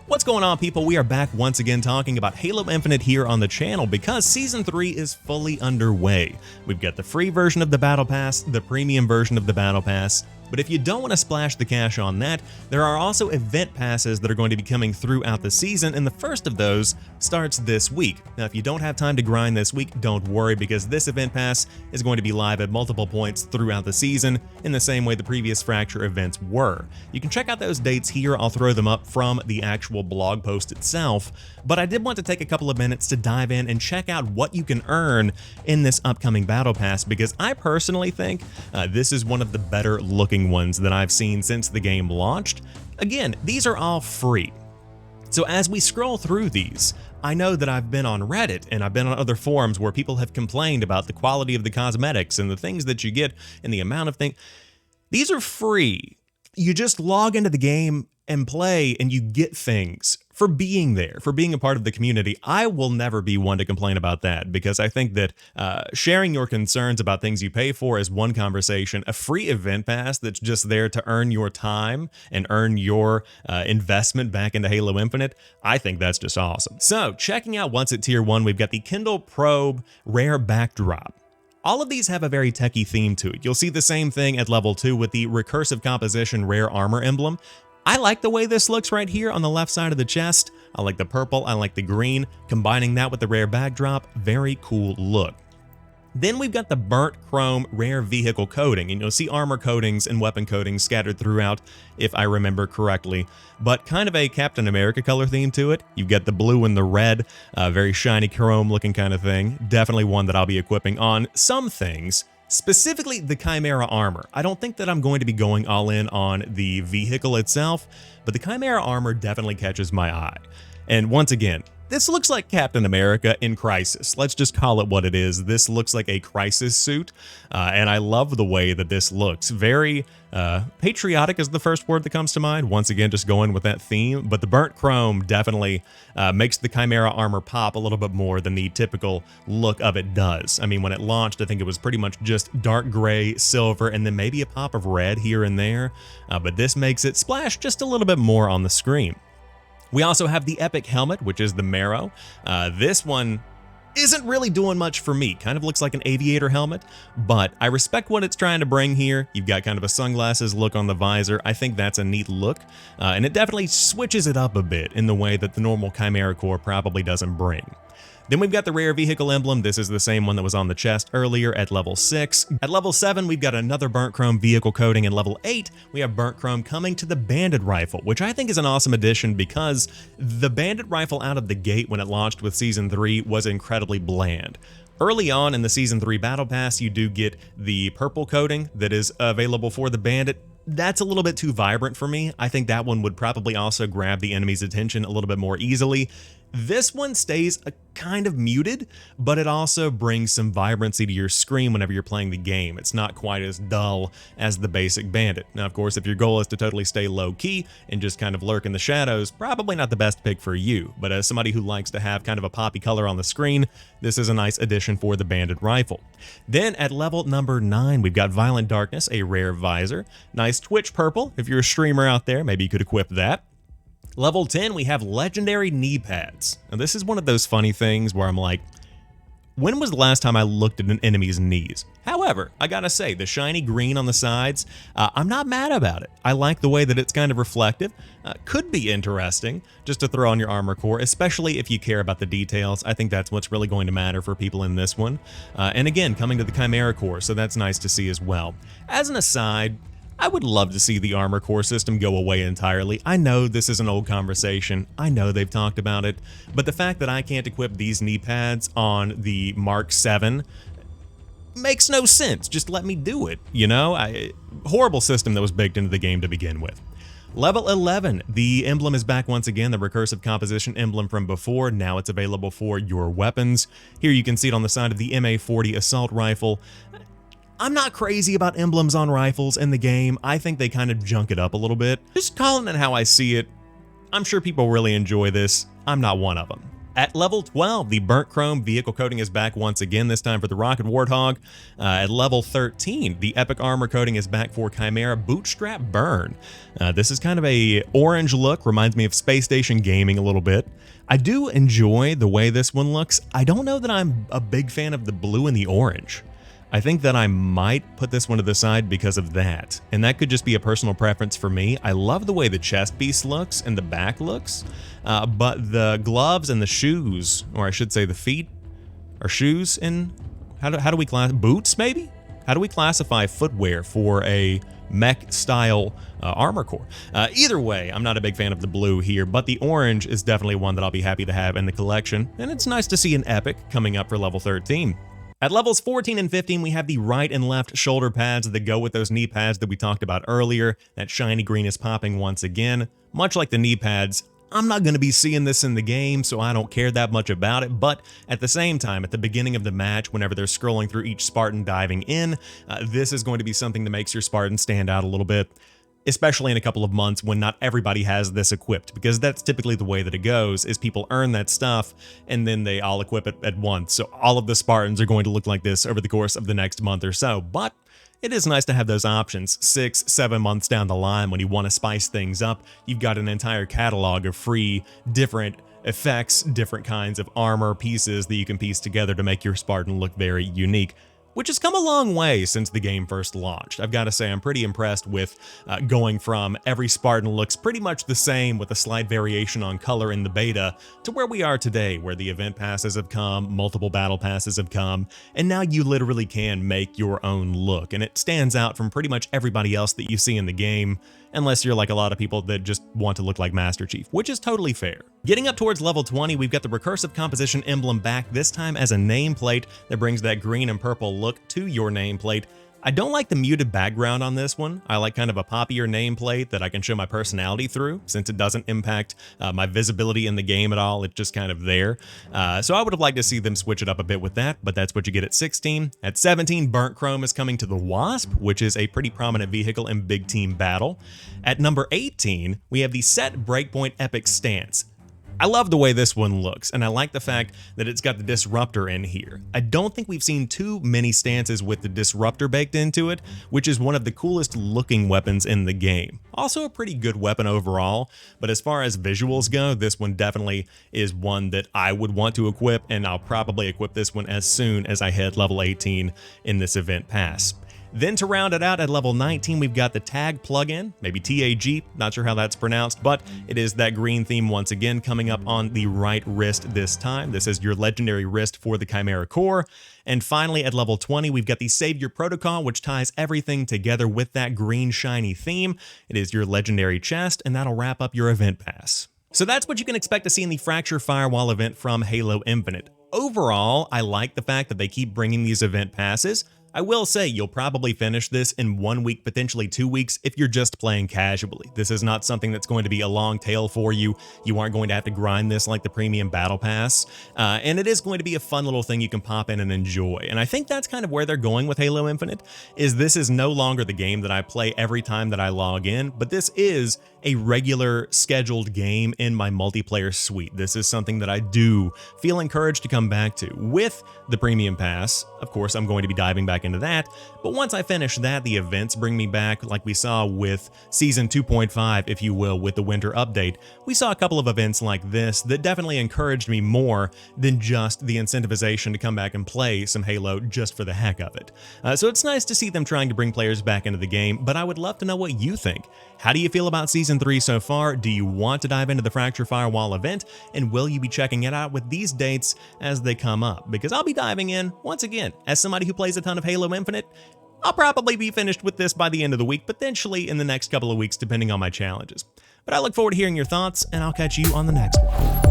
What's going on, people? We are back once again talking about Halo Infinite here on the channel because Season 3 is fully underway. We've got the free version of the Battle Pass, the premium version of the Battle Pass, but if you don't want to splash the cash on that, there are also event passes that are going to be coming throughout the season, and the first of those starts this week. Now, if you don't have time to grind this week, don't worry, because this event pass is going to be live at multiple points throughout the season in the same way the previous Fracture events were. You can check out those dates here. I'll throw them up from the actual blog post itself, but I did want to take a couple of minutes to dive in and check out what you can earn in this upcoming Battle Pass, because I personally think this is one of the better looking ones that I've seen since the game launched. Again, these are all free. So as we scroll through these, I know that I've been on Reddit and I've been on other forums where people have complained about the quality of the cosmetics and the things that you get and the amount of things. These are free. You just log into the game and play and you get things for being there, for being a part of the community. I will never be one to complain about that, because I think that sharing your concerns about things you pay for is one conversation. A free event pass that's just there to earn your time and earn your investment back into Halo Infinite, I think that's just awesome. So checking out what's at Tier 1, we've got the KINDLE Probe Rare Backdrop. All of these have a very techie theme to it. You'll see the same thing at level 2 with the Recursive Composition Rare Armor Emblem. I like the way this looks right here on the left side of the chest. I like the purple, I like the green. Combining that with the rare backdrop, very cool look. Then we've got the burnt chrome rare vehicle coating, and you'll see armor coatings and weapon coatings scattered throughout, if I remember correctly, but kind of a Captain America color theme to it. You've got the blue and the red, very shiny chrome looking kind of thing. Definitely one that I'll be equipping on some things. Specifically the Chimera armor. I don't think that I'm going to be going all in on the vehicle itself, but the Chimera armor definitely catches my eye. And once again, this looks like Captain America in Crisis. Let's just call it what it is. This looks like a Crisis suit, and I love the way that this looks. Very patriotic is the first word that comes to mind. Once again, just going with that theme, but the burnt chrome definitely makes the Chimera armor pop a little bit more than the typical look of it does. I mean, when it launched, I think it was pretty much just dark gray, silver, and then maybe a pop of red here and there, but this makes it splash just a little bit more on the screen. We also have the Epic Helmet, which is the MERROW. This one isn't really doing much for me. Kind of looks like an aviator helmet, but I respect what it's trying to bring here. You've got kind of a sunglasses look on the visor. I think that's a neat look, and it definitely switches it up a bit in the way that the normal Chimera Core probably doesn't bring. Then we've got the rare vehicle emblem. This is the same one that was on the chest earlier at level 6. At level 7, we've got another burnt chrome vehicle coating. And level 8, we have burnt chrome coming to the bandit rifle, which I think is an awesome addition because the bandit rifle out of the gate when it launched with Season 3 was incredibly bland. Early on in the Season 3 Battle Pass, you do get the purple coating that is available for the bandit. That's a little bit too vibrant for me. I think that one would probably also grab the enemy's attention a little bit more easily. This one stays kind of muted, but it also brings some vibrancy to your screen whenever you're playing the game. It's not quite as dull as the basic bandit. Now, of course, if your goal is to totally stay low-key and just kind of lurk in the shadows, probably not the best pick for you. But as somebody who likes to have kind of a poppy color on the screen, this is a nice addition for the bandit rifle. Then at level number 9, we've got Violent Darkness, a rare visor. Nice Twitch purple. If you're a streamer out there, maybe you could equip that. Level 10, we have legendary knee pads. Now, this is one of those funny things where I'm like, when was the last time I looked at an enemy's knees? However, I gotta say, the shiny green on the sides, I'm not mad about it. I like the way that it's kind of reflective. Could be interesting just to throw on your armor core, especially if you care about the details. I think that's what's really going to matter for people in this one. And again, coming to the Chimera core, so that's nice to see as well. As an aside, I would love to see the armor core system go away entirely. I know this is an old conversation. I know they've talked about it, but the fact that I can't equip these knee pads on the Mark 7 makes no sense. Just let me do it, you know? Horrible system that was baked into the game to begin with. Level 11, the emblem is back once again, the recursive composition emblem from before. Now it's available for your weapons. Here you can see it on the side of the MA40 assault rifle. I'm not crazy about emblems on rifles in the game. I think they kind of junk it up a little bit. Just calling it how I see it. I'm sure people really enjoy this. I'm not one of them. At level 12, the burnt chrome vehicle coating is back once again, this time for the Rocket Warthog. At level 13, the epic armor coating is back for Chimera Bootstrap Burn. This is kind of a orange look, reminds me of Space Station Gaming a little bit. I do enjoy the way this one looks. I don't know that I'm a big fan of the blue and the orange. I think that I might put this one to the side because of that, and that could just be a personal preference for me. I love the way the chest piece looks and the back looks, but the gloves and the shoes, or I should say the feet or shoes, and how do we class boots maybe? How do we classify footwear for a mech style armor core? Either way, I'm not a big fan of the blue here, but the orange is definitely one that I'll be happy to have in the collection, and it's nice to see an epic coming up for level 13. At levels 14 and 15, we have the right and left shoulder pads that go with those knee pads that we talked about earlier. That shiny green is popping once again. Much like the knee pads, I'm not going to be seeing this in the game, so I don't care that much about it, but at the same time, at the beginning of the match, whenever they're scrolling through each Spartan diving in, this is going to be something that makes your Spartan stand out a little bit, especially in a couple of months when not everybody has this equipped, because that's typically the way that it goes, is people earn that stuff and then they all equip it at once. So all of the Spartans are going to look like this over the course of the next month or so, but it is nice to have those options 6-7 months down the line when you want to spice things up. You've got an entire catalog of free, different effects, different kinds of armor pieces that you can piece together to make your Spartan look very unique, which has come a long way since the game first launched. I've got to say, I'm pretty impressed with going from every Spartan looks pretty much the same with a slight variation on color in the beta to where we are today, where the event passes have come, multiple battle passes have come, and now you literally can make your own look, and it stands out from pretty much everybody else that you see in the game, unless you're like a lot of people that just want to look like Master Chief, which is totally fair. Getting up towards level 20, we've got the recursive composition emblem back, this time as a nameplate that brings that green and purple look to your nameplate. I don't like the muted background on this one. I like kind of a poppier nameplate that I can show my personality through, since it doesn't impact my visibility in the game at all. It's just kind of there. So I would have liked to see them switch it up a bit with that, but that's what you get at 16. At 17, burnt chrome is coming to the Wasp, which is a pretty prominent vehicle in big team battle. At number 18, we have the set breakpoint epic stance. I love the way this one looks, and I like the fact that it's got the disruptor in here. I don't think we've seen too many stances with the disruptor baked into it, which is one of the coolest looking weapons in the game. Also a pretty good weapon overall, but as far as visuals go, this one definitely is one that I would want to equip, and I'll probably equip this one as soon as I hit level 18 in this event pass. Then to round it out at level 19, we've got the tag plugin, maybe TAG, not sure how that's pronounced, but it is that green theme once again coming up on the right wrist this time. This is your legendary wrist for the Chimera core. And finally at level 20, we've got the Savior Protocol, which ties everything together with that green shiny theme. It is your legendary chest, and that'll wrap up your event pass. So that's what you can expect to see in the Fracture Firewall event from Halo Infinite. Overall, I like the fact that they keep bringing these event passes. I will say you'll probably finish this in 1 week, potentially 2 weeks, if you're just playing casually. This is not something that's going to be a long tail for you. You aren't going to have to grind this like the premium battle pass, and it is going to be a fun little thing you can pop in and enjoy. And I think that's kind of where they're going with Halo Infinite, is this is no longer the game that I play every time that I log in, but this is a regular scheduled game in my multiplayer suite. This is something that I do feel encouraged to come back to. With the premium pass, of course, I'm going to be diving back into that, but once I finish that, the events bring me back, like we saw with Season 2.5, if you will, with the winter update. We saw a couple of events like this that definitely encouraged me more than just the incentivization to come back and play some Halo just for the heck of it. So it's nice to see them trying to bring players back into the game, but I would love to know what you think. How do you feel about Season 3 so far? Do you want to dive into the Fracture Firewall event? And will you be checking it out with these dates as they come up? Because I'll be diving in, once again, as somebody who plays a ton of Halo Infinite. I'll probably be finished with this by the end of the week, potentially in the next couple of weeks, depending on my challenges. But I look forward to hearing your thoughts, and I'll catch you on the next one.